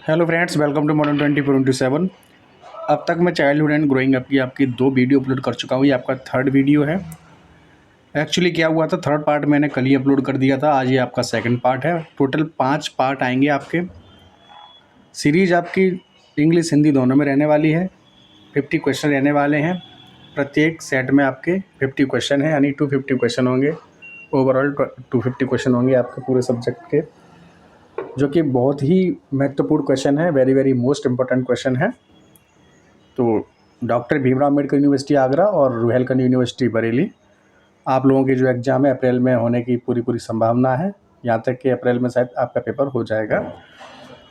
Hello friends, welcome to modern 24/7। अब तक मैं चाइल्डहुड एंड ग्रोइंग अप की आपकी 2 वीडियो अपलोड कर चुका हूँ। ये आपका थर्ड वीडियो है। एक्चुअली क्या हुआ था, थर्ड पार्ट मैंने कल ही अपलोड कर दिया था। आज ये आपका सेकंड पार्ट है। टोटल 5 पार्ट आएंगे आपके। सीरीज़ आपकी इंग्लिश हिंदी दोनों में रहने वाली है। 50 क्वेश्चन रहने वाले हैं। प्रत्येक सेट में आपके 50 क्वेश्चन हैं, यानी 250 क्वेश्चन होंगे। ओवरऑल 250 क्वेश्चन होंगे आपके पूरे सब्जेक्ट के, जो कि बहुत ही महत्वपूर्ण क्वेश्चन है। Very very most important question है। तो डॉक्टर भीमराव अम्बेडकर यूनिवर्सिटी आगरा और रुहेलखंड यूनिवर्सिटी बरेली, आप लोगों के जो एग्ज़ाम है अप्रैल में होने की पूरी संभावना है। यहाँ तक कि अप्रैल में शायद आपका पेपर हो जाएगा।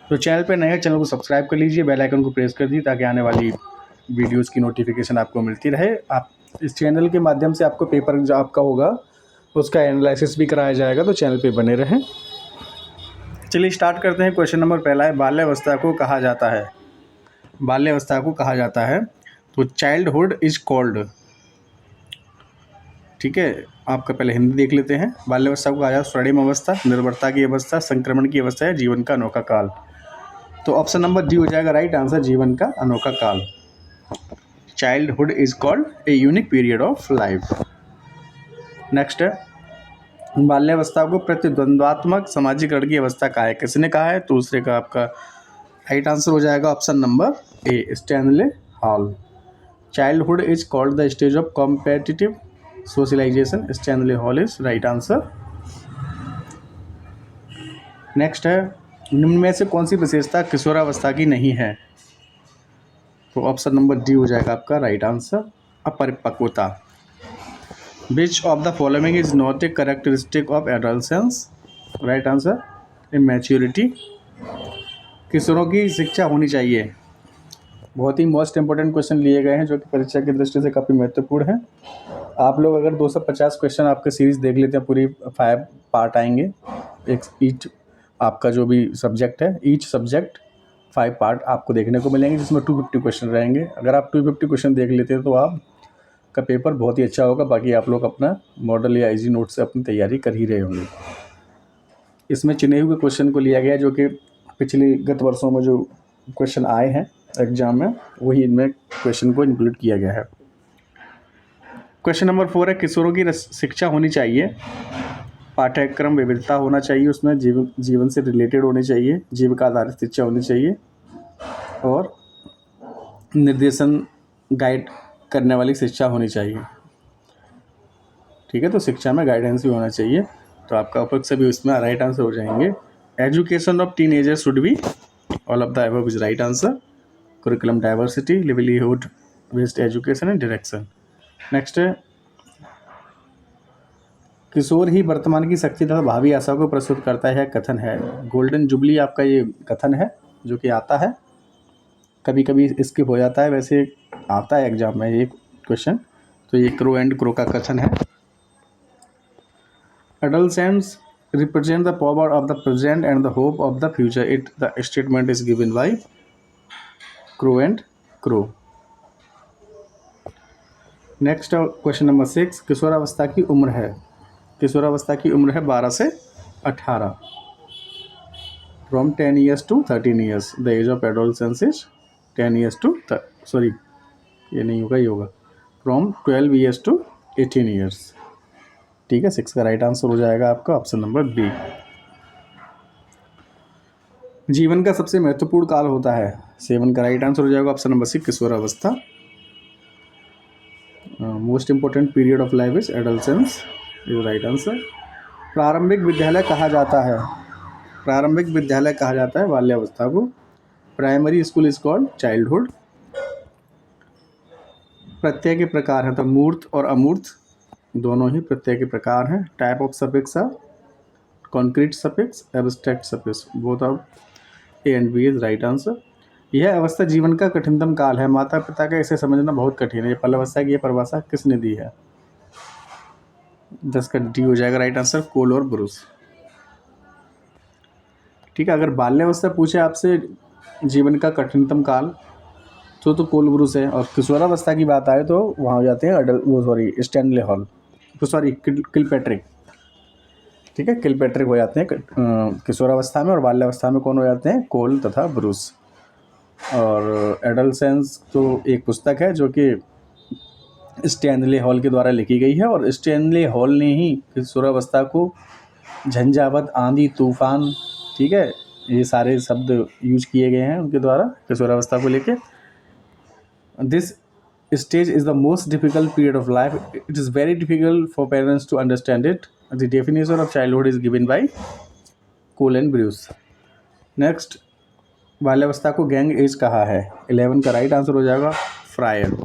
तो चैनल पे नए हैं, चैनल को सब्सक्राइब कर लीजिए, बेल आइकन को प्रेस कर दीजिए ताकि आने वाली वीडियोस की नोटिफिकेशन आपको मिलती रहे। आप इस चैनल के माध्यम से आपको पेपर जो आपका होगा उसका एनालिसिस भी कराया जाएगा, तो चैनल पर बने रहें। चलिए स्टार्ट करते हैं। क्वेश्चन नंबर पहला है, बाल्यावस्था को कहा जाता है। बाल्यावस्था को कहा जाता है तो चाइल्डहुड इज कॉल्ड। ठीक है, आपका पहले हिंदी देख लेते हैं। बाल्यावस्था को कहा जाता है स्वर्णिम अवस्था, निर्भरता की अवस्था, संक्रमण की अवस्था है, जीवन का अनोखा काल। तो ऑप्शन नंबर डी हो जाएगा राइट आंसर, जीवन का अनोखा काल। Childhood is called a unique period of life. Next है, बाल्यावस्था को प्रतिद्वंद्वात्मक सामाजिकरण की अवस्था कहा है। किसने कहा है? तो दूसरे का आपका राइट आंसर हो जाएगा option number A, Stanley Hall. Childhood is called the stage of competitive socialisation, Stanley Hall is right answer. Next है, निम्न में से कौन सी विशेषता किशोरावस्था की नहीं है? तो ऑप्शन नंबर डी हो जाएगा आपका राइट आंसर, अपरिपक्वता। Which of the following is not a characteristic of adolescence? Right answer, immaturity. किशोरों की शिक्षा होनी चाहिए। बहुत ही मोस्ट इंपॉर्टेंट क्वेश्चन लिए गए हैं जो कि परीक्षा की दृष्टि से काफ़ी महत्वपूर्ण है। आप लोग अगर 250 क्वेश्चन आपके सीरीज़ देख लेते हैं, पूरी 5 पार्ट आएंगे। एक ईच आपका जो भी सब्जेक्ट है, ईच सब्जेक्ट 5 पार्ट आपको देखने को मिलेंगे, जिसमें 250 क्वेश्चन रहेंगे। अगर आप 250 क्वेश्चन देख लेते हैं तो आपका पेपर बहुत ही अच्छा होगा। बाकी आप लोग अपना मॉडल या इजी नोट से अपनी तैयारी कर ही रहे होंगे। इसमें चुने हुए क्वेश्चन को लिया गया जो कि पिछले गत वर्षों में जो क्वेश्चन आए हैं एग्जाम में, वही इनमें क्वेश्चन को इंक्लूड किया गया है। क्वेश्चन नंबर 4 है, किशोरों की शिक्षा होनी चाहिए। पाठ्यक्रम विविधता होना चाहिए, उसमें जीवन से रिलेटेड होनी चाहिए, जीविका आधारित शिक्षा होनी चाहिए और निर्देशन गाइड करने वाली शिक्षा होनी चाहिए। ठीक है, तो शिक्षा में गाइडेंस भी होना चाहिए। तो आपका उपयुक्त सभी उसमें राइट आंसर हो जाएंगे। Education of teenagers should be, all of the above is right answer. Curriculum diversity, livelihood based education and direction. Next है, किशोर ही वर्तमान की शक्ति तथा भावी आशा को प्रस्तुत करता है, कथन है। गोल्डन जुबली आपका ये कथन है जो कि आता है, कभी कभी स्किप हो जाता है, वैसे आता है एग्जाम में ये क्वेश्चन। तो ये क्रो एंड क्रो का कथन है। Adolescence represent the power of the present and the hope of the future. The statement is given by Crow and Crow. Next question number 6, किशोरावस्था की उम्र है। किशोरावस्था की उम्र है 12 से 18। From 10 years to 13 years, the age of adolescence is 10 years to sorry ये नहीं होगा, ये होगा फ्रॉम 12 years to 18 years। ठीक है, 6 का राइट आंसर हो जाएगा आपका ऑप्शन नंबर बी। जीवन का सबसे महत्वपूर्ण काल होता है, 7 का राइट आंसर हो जाएगा ऑप्शन नंबर सी, किशोरावस्था। Most important period of life is adolescence is right answer. प्रारंभिक विद्यालय कहा जाता है। प्रारंभिक विद्यालय कहा जाता है बाल्यावस्था को। Primary school is called childhood. प्रत्यय के प्रकार हैं तो मूर्त और अमूर्त दोनों ही प्रत्यय के प्रकार हैं। Type of suffix are concrete suffix, abstract suffix, both of A and B is right answer. यह अवस्था जीवन का कठिनतम काल है। माता पिता का इसे समझना बहुत कठिन है। ये बाल्यावस्था की ये परिभाषा किसने दी है? 10 का डी हो जाएगा राइट आंसर, कोल और ब्रूस। ठीक है, अगर बाल्यावस्था पूछे आपसे जीवन का कठिनतम काल तो कोल ब्रूस है, और किशोरावस्था की बात आए तो वहाँ हो जाते हैं स्टैनले हॉल, तो सॉरी किलपैट्रिक। ठीक है, किलपैट्रिक हो जाते हैं किशोरावस्था में, और बाल्यावस्था में कौन हो जाते हैं? कोल तथा ब्रूस। और एडोलसेंस तो एक पुस्तक है जो कि स्टैनले हॉल के द्वारा लिखी गई है, और स्टैनले हॉल ने ही किशोरावस्था को झंझावत, आंधी, तूफान, ठीक है, ये सारे शब्द यूज किए गए हैं उनके द्वारा किशोरावस्था को लेके। This stage is the most difficult period of life. It is very difficult for parents to understand it. The definition of childhood is given by Cole and Bruce. Next, बाल्यावस्था को गैंग एज कहा है। 11 का right answer हो जाएगा fryer.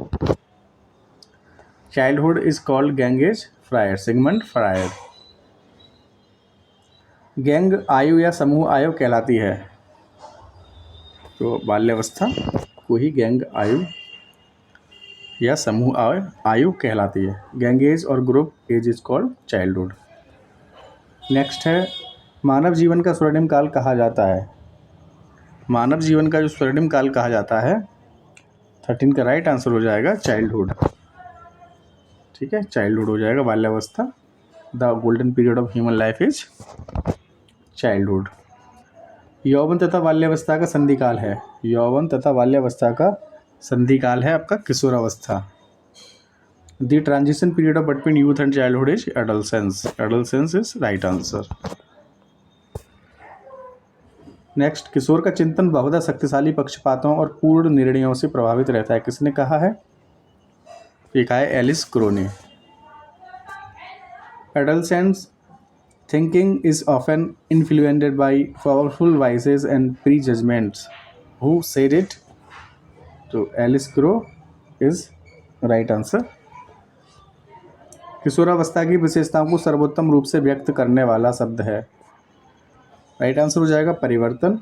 Childhood is called gang as fryer, Sigmund fryer. Gang आयु या समूह आयु कहलाती है, तो बाल्यावस्था को ही गैंग आयु या समूह आयु कहलाती है। गैंग एज और group age is called childhood. Next है, मानव जीवन का स्वर्णिम काल कहा जाता है। मानव जीवन का जो स्वर्णिम काल कहा जाता है, 13 का राइट आंसर हो जाएगा चाइल्डहुड। ठीक है, चाइल्डहुड हो जाएगा बाल्यावस्था। The golden period of human life is childhood. यौवन तथा बाल्यावस्था का संधिकाल है। यौवन तथा बाल्यावस्था का संधिकाल है आपका किशोरावस्था। The transition period of between youth and childhood is adolescence. Adolescence is right answer. Next, किशोर का चिंतन बहुधा शक्तिशाली पक्षपातों और पूर्ण निर्णयों से प्रभावित रहता है। किसने कहा है? ये कहा है एलिस क्रो ने। Adolescence thinking is often influenced by powerful voices and prejudgments. Who said it? तो Alice Crow is right answer. किशोरावस्था की विशेषताओं को सर्वोत्तम रूप से व्यक्त करने वाला शब्द है। राइट आंसर हो जाएगा परिवर्तन।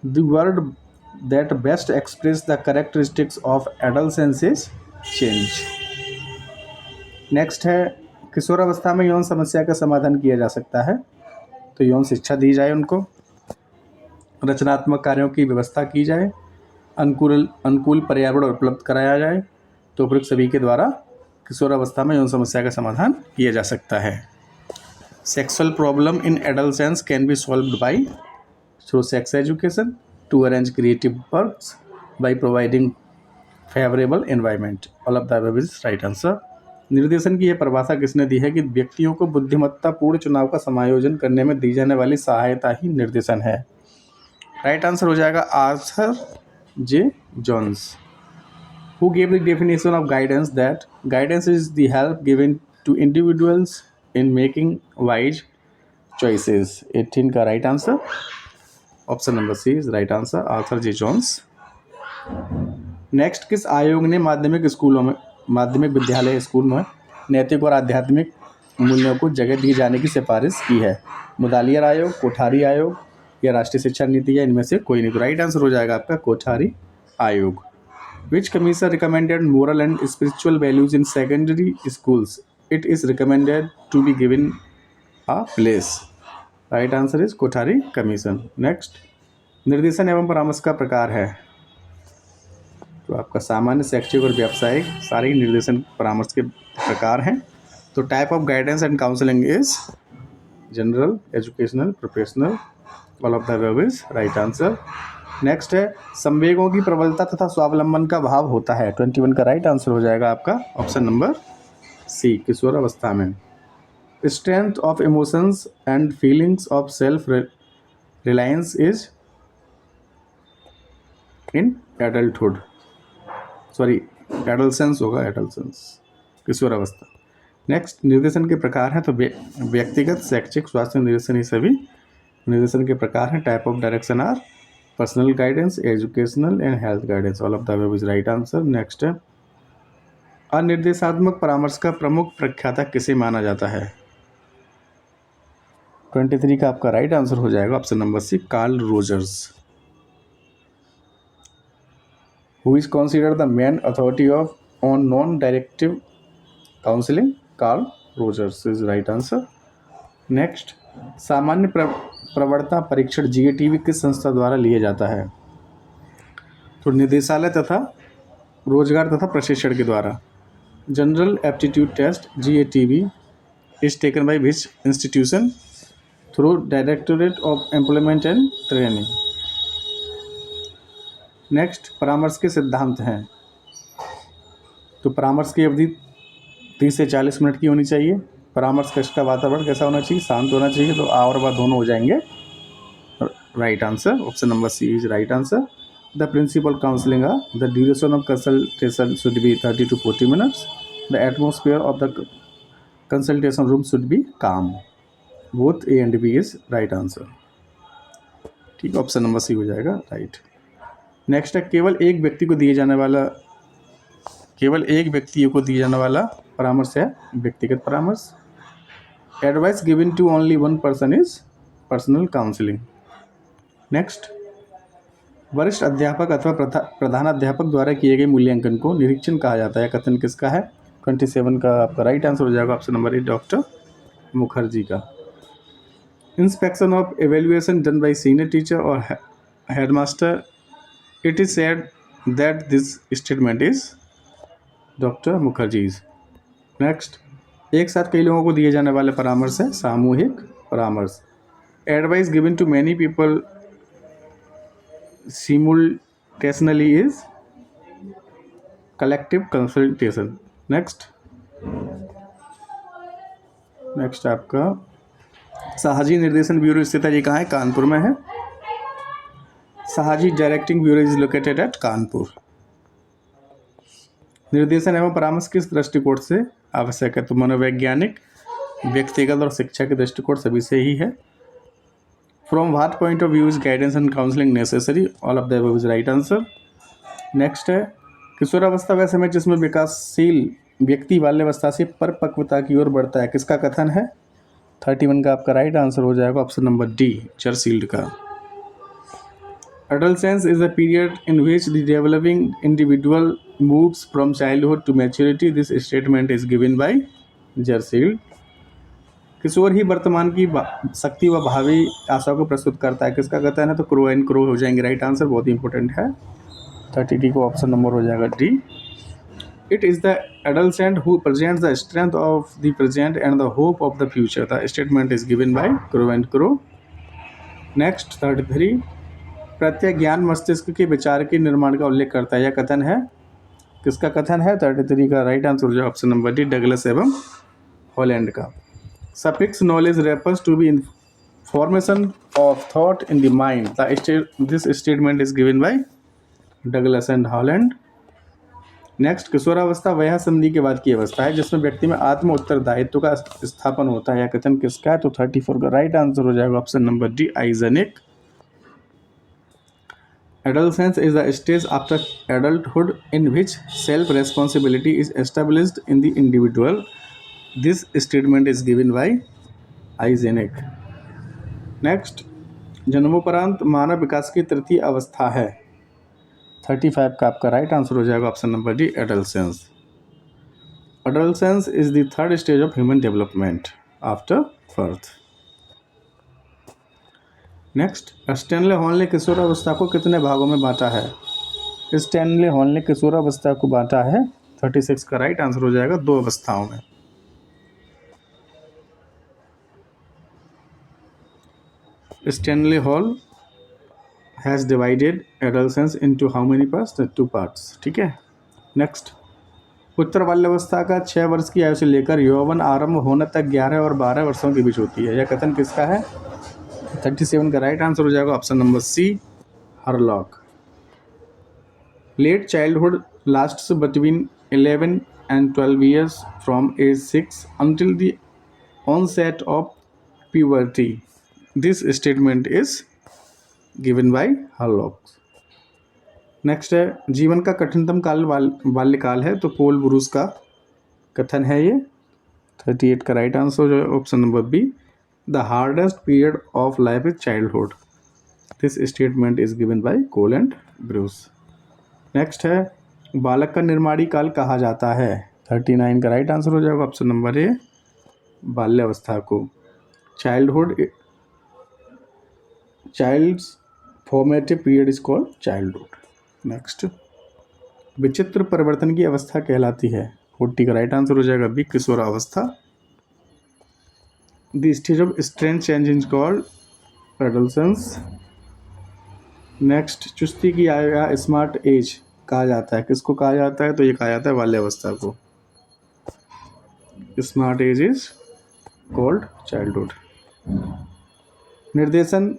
The word that best express the characteristics of adolescence is change. Next है, किशोरावस्था में यौन समस्या का समाधान किया जा सकता है, तो यौन शिक्षा दी जाए उनको, रचनात्मक कार्यों की व्यवस्था की जाए, अनुकूल पर्यावरण उपलब्ध कराया जाए, तो उपरोक्त सभी के द्वारा किशोरावस्था में यौन समस्या का समाधान किया जा सकता है। Sexual problem in adolescence can be solved by through sex education, to arrange creative works, by providing favourable environment. All of the above is right answer. निर्देशन की यह परिभाषा किसने दी है कि व्यक्तियों को बुद्धिमत्तापूर्ण चुनाव का समायोजन करने में दी जाने वाली सहायता ही निर्देशन है। राइट आंसर हो जाएगा Arthur J Jones. Who gave the definition of guidance? That guidance is the help given to individuals in making wise choices. 18 का right answer option number C is right answer, Arthur J Jones. Next, किस आयोग ने माध्यमिक विद्यालय school में नैतिक और आध्यात्मिक मूल्यों को जगह दी जाने की सिफारिश की है? मुदालियर आयोग, कोठारी आयोग या राष्ट्रीय शिक्षा नीति, या इनमें से कोई नहीं? तो राइट आंसर हो जाएगा आपका कोठारी आयोग। Which commission recommended moral and spiritual values in secondary schools? It is recommended to be given a place. Right answer is Kothari commission. Next, निर्देशन एवं परामर्श का प्रकार है, तो आपका सामान्य, शैक्षिक और व्यावसायिक सारे ही निर्देशन परामर्श के प्रकार हैं। तो type of guidance and counselling is general, educational, professional. All of the above is right answer. Next है, संवेगों की प्रबलता तथा स्वावलंबन का भाव होता है। 21 का राइट आंसर हो जाएगा आपका ऑप्शन नंबर सी, किशोरावस्था में। Strength of emotions and feelings of self reliance is in adulthood, sorry adolescence होगा, एडोलसेंस, किशोरावस्था। नेक्स्ट, निर्देशन के प्रकार हैं, तो व्यक्तिगत, शैक्षिक, स्वास्थ्य निर्देशन, ये सभी निर्देशन के प्रकार हैं। Type of direction are personal guidance, educational and health guidance. All of the above is right answer. Next है, अनिर्देशात्मक परामर्श का प्रमुख प्रख्याता किसे माना जाता है? 23 का आपका राइट आंसर हो जाएगा option number C, Carl Rogers. Who is considered the main authority of on non directive counselling? Carl Rogers is right answer. Next, सामान्य प्रवणता परीक्षण GATV किस संस्था द्वारा लिया जाता है? तो निदेशालय तथा रोजगार तथा प्रशिक्षण के द्वारा। General aptitude test GATV is taken by which institution? Through directorate of employment and training. Next, परामर्श के सिद्धांत हैं। तो परामर्श की अवधि 30 से 40 मिनट की होनी चाहिए। परामर्श कक्ष का वातावरण कैसा होना चाहिए? शांत होना चाहिए। तो आ और बा दोनों हो जाएंगे right answer. Option number C is right answer. The principal counselling the duration of consultation should be 30 to 40 minutes। The atmosphere of the consultation room should be calm. Both A and B is right answer. ठीक, option number C हो जाएगा right. Next है, केवल एक व्यक्ति को दिए जाने वाला परामर्श है व्यक्तिगत परामर्श। Advice given to only one person is personal counselling. Next, वरिष्ठ अध्यापक अथवा प्रधान अध्यापक द्वारा किए गए मूल्यांकन को निरीक्षण कहा जाता है। कथन किसका है? 27 का आपका राइट आंसर हो जाएगा option number A, doctor Mukherjee का। Inspection of evaluation done by senior teacher और headmaster, it is said that this statement is doctor Mukherjee's. Next, एक साथ कई लोगों को दिए जाने वाले परामर्श है सामूहिक परामर्श। Advice given to many people simultaneously is collective consultation। Next आपका साहजी निर्देशन ब्यूरो स्थित है, ये कहाँ है? कानपुर में है। साहजी directing bureau is located at Kanpur. निर्देशन एवं परामर्श किस दृष्टिकोण से आवश्यक है? तो मनोवैज्ञानिक, व्यक्तिगत और शिक्षा के दृष्टिकोण सभी से ही है। From what point of view is guidance and counseling necessary? All of the above is right answer। Next है, किशोरावस्था वह समय जिसमें विकासशील व्यक्ति बाल्यावस्था से परिपक्वता की ओर बढ़ता है। किसका कथन है? 31 का आपका राइट आंसर हो जाएगा ऑप्शन नंबर डी, चर्चील्ड का। Adolescence is a period in which the developing individual moves from childhood to maturity। This statement is given by चर्चील्ड। किशोर ही वर्तमान की शक्ति व भावी आशा को प्रस्तुत करता है। किसका कथन है? तो क्रो एंड क्रो हो जाएंगे राइट आंसर, बहुत ही इंपॉर्टेंट है। 30 को ऑप्शन नंबर हो जाएगा D. It is the adolescent who presents the strength of the present and the hope of the future. The statement is given bye crow and crow. Next 33, प्रत्यय ज्ञान मस्तिष्क के विचार के निर्माण का उल्लेख करता है। यह कथन है, किसका कथन है? 33 का राइट आंसर हो जाएगा ऑप्शन नंबर डी, डगलस एवं हॉलैंड का। Suffix knowledge refers to the formation of thought in the mind। This statement is given by Douglas and Holland। Next, किशोरावस्था वह संधि के बाद की अवस्था है जिसमें व्यक्ति में आत्म उत्तरदायित्व का स्थापन होता है। यह कथन किसका है? तो 34 का राइट आंसर हो जाएगा option number D, Eysenck. Adolescence is the stage after adulthood in which self-responsibility is established in the individual। This statement is given by Eysenck. Next, जन्मोपरांत मानव विकास की तृतीय अवस्था है। 35 का आपका राइट आंसर हो जाएगा option number D, adolescence. Adolescence is the third stage of human development after birth. Next, Stanley hall ने किशोरावस्था को कितने भागों में बांटा है? स्टैनले हॉल ने किशोरावस्था को बांटा है 36 का राइट आंसर हो जाएगा 2 अवस्थाओं में। Stanley Hall has divided adolescence into how many parts? 2 parts। ठीक है। नेक्स्ट, उत्तर बाल्यावस्था का 6 वर्ष की आयु से लेकर यौवन आरंभ होने तक 11 और 12 वर्षों के बीच होती है। यह कथन किसका है? 37 का राइट आंसर हो जाएगा option number C, Hurlock. Late childhood lasts between 11 and 12 years from age 6 until the onset of puberty। This statement is given by Hurlock। Next है, जीवन का कठिनतम काल बाल्यकाल है, तो पोल ब्रूस का कथन है ये। 38 का राइट आंसर जो है option number B, the hardest period of life is childhood. This statement is given by Cole and Bruce. Next है, बालक का निर्माणी काल कहा जाता है। 39 का राइट आंसर हो जाएगा ऑप्शन नंबर ए, बाल्यावस्था को। Child's formative period is called childhood. Next, विचित्र परिवर्तन की अवस्था कहलाती है। 40 का राइट आंसर हो जाएगा बी, किशोरावस्था। The stage of strength change is called adolescence. Next, चुस्ती की आयु स्मार्ट एज कहा जाता है, किसको कहा जाता है? तो ये कहा जाता है बाल्यावस्था को। Smart age is called childhood. निर्देशन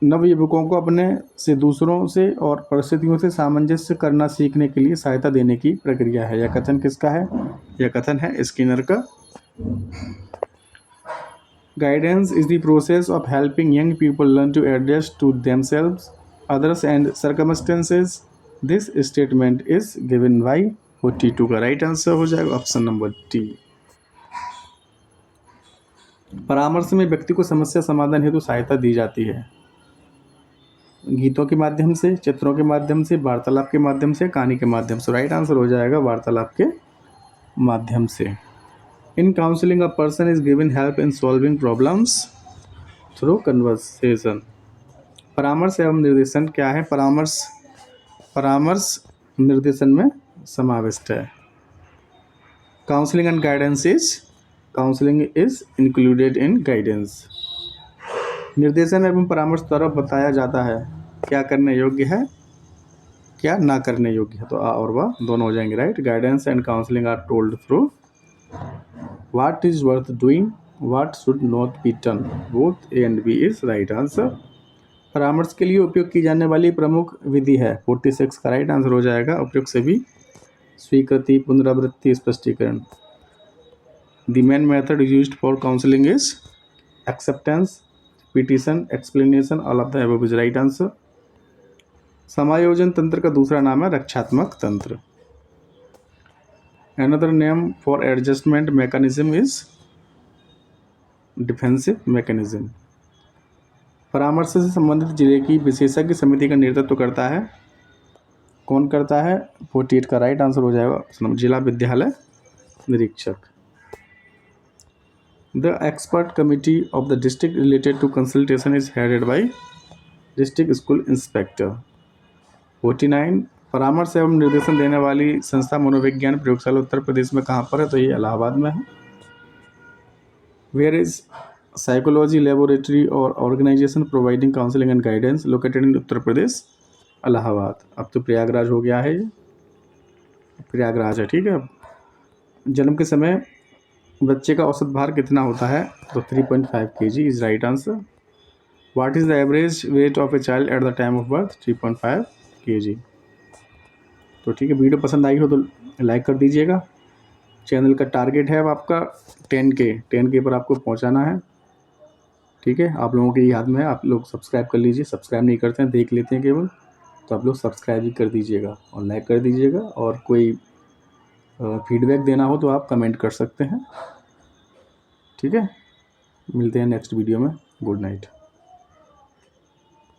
नवयुवकों को अपने से दूसरों से और परिस्थितियों से सामंजस्य करना सीखने के लिए सहायता देने की प्रक्रिया है। यह कथन किसका है? यह कथन है स्किनर का। Guidance is the process of helping young people learn to adjust to themselves, others and circumstances. This statement is given by 42 का राइट आंसर हो जाएगा ऑप्शन नंबर डी। परामर्श में व्यक्ति को समस्या समाधान हेतु सहायता दी जाती है गीतों के माध्यम से, चित्रों के माध्यम से, वार्तालाप के माध्यम से, कहानी के माध्यम से। राइट आंसर हो जाएगा वार्तालाप के माध्यम से। इन counselling a person is given help in solving problems through conversation. परामर्श एवं निर्देशन क्या है? परामर्श निर्देशन में समाविष्ट है। Counselling and guidance is included in guidance. निर्देशन एवं परामर्श द्वारा बताया जाता है क्या करने योग्य है, क्या ना करने योग्य है। तो आ और वाह दोनों हो जाएंगे right. Guidance and counselling are told through what is worth doing, what should not be done. Both A and B is right answer. परामर्श के लिए उपयोग की जाने वाली प्रमुख विधि है 46 का राइट आंसर हो जाएगा। उपयुक्त से भी स्वीकृति, पुनरावृत्ति, स्पष्टीकरण। The main method used for counselling is acceptance, petition, explanation, all of the above is right answer. समायोजन तंत्र का दूसरा नाम है रक्षात्मक तंत्र। Another name for adjustment mechanism is defensive mechanism. परामर्श से संबंधित जिले की विशेषज्ञ समिति का नेतृत्व करता है, कौन करता है? 48 का राइट आंसर हो जाएगा जिला विद्यालय निरीक्षक। The expert committee of the district related to consultation is headed by district school inspector. 49 परामर्श एवं निर्देशन देने वाली संस्था मनोविज्ञान प्रयोगशाला उत्तर प्रदेश में कहाँ पर है? तो ये इलाहाबाद में है। वेयर इज साइकोलॉजी लेबोरेटरी और organisation providing counselling and guidance located in Uttar Pradesh? Allahabad. अब तो प्रयागराज हो गया है, ये प्रयागराज है, ठीक है। जन्म के समय बच्चे का औसत भार कितना होता है? तो 3.5 kg is right answer. What is the average weight of a child at the time of birth? 3.5 kg। तो ठीक है, वीडियो पसंद आई हो तो लाइक कर दीजिएगा। चैनल का टारगेट है अब आपका 10K पर आपको पहुंचाना है, ठीक है। आप लोगों के याद में है, आप लोग सब्सक्राइब कर लीजिए। सब्सक्राइब नहीं करते हैं, देख लेते हैं केवल, तो आप लोग सब्सक्राइब भी कर दीजिएगा और लाइक कर दीजिएगा। और कोई फीडबैक देना हो तो आप कमेंट कर सकते हैं, ठीक है। मिलते हैं नेक्स्ट वीडियो में। Good night.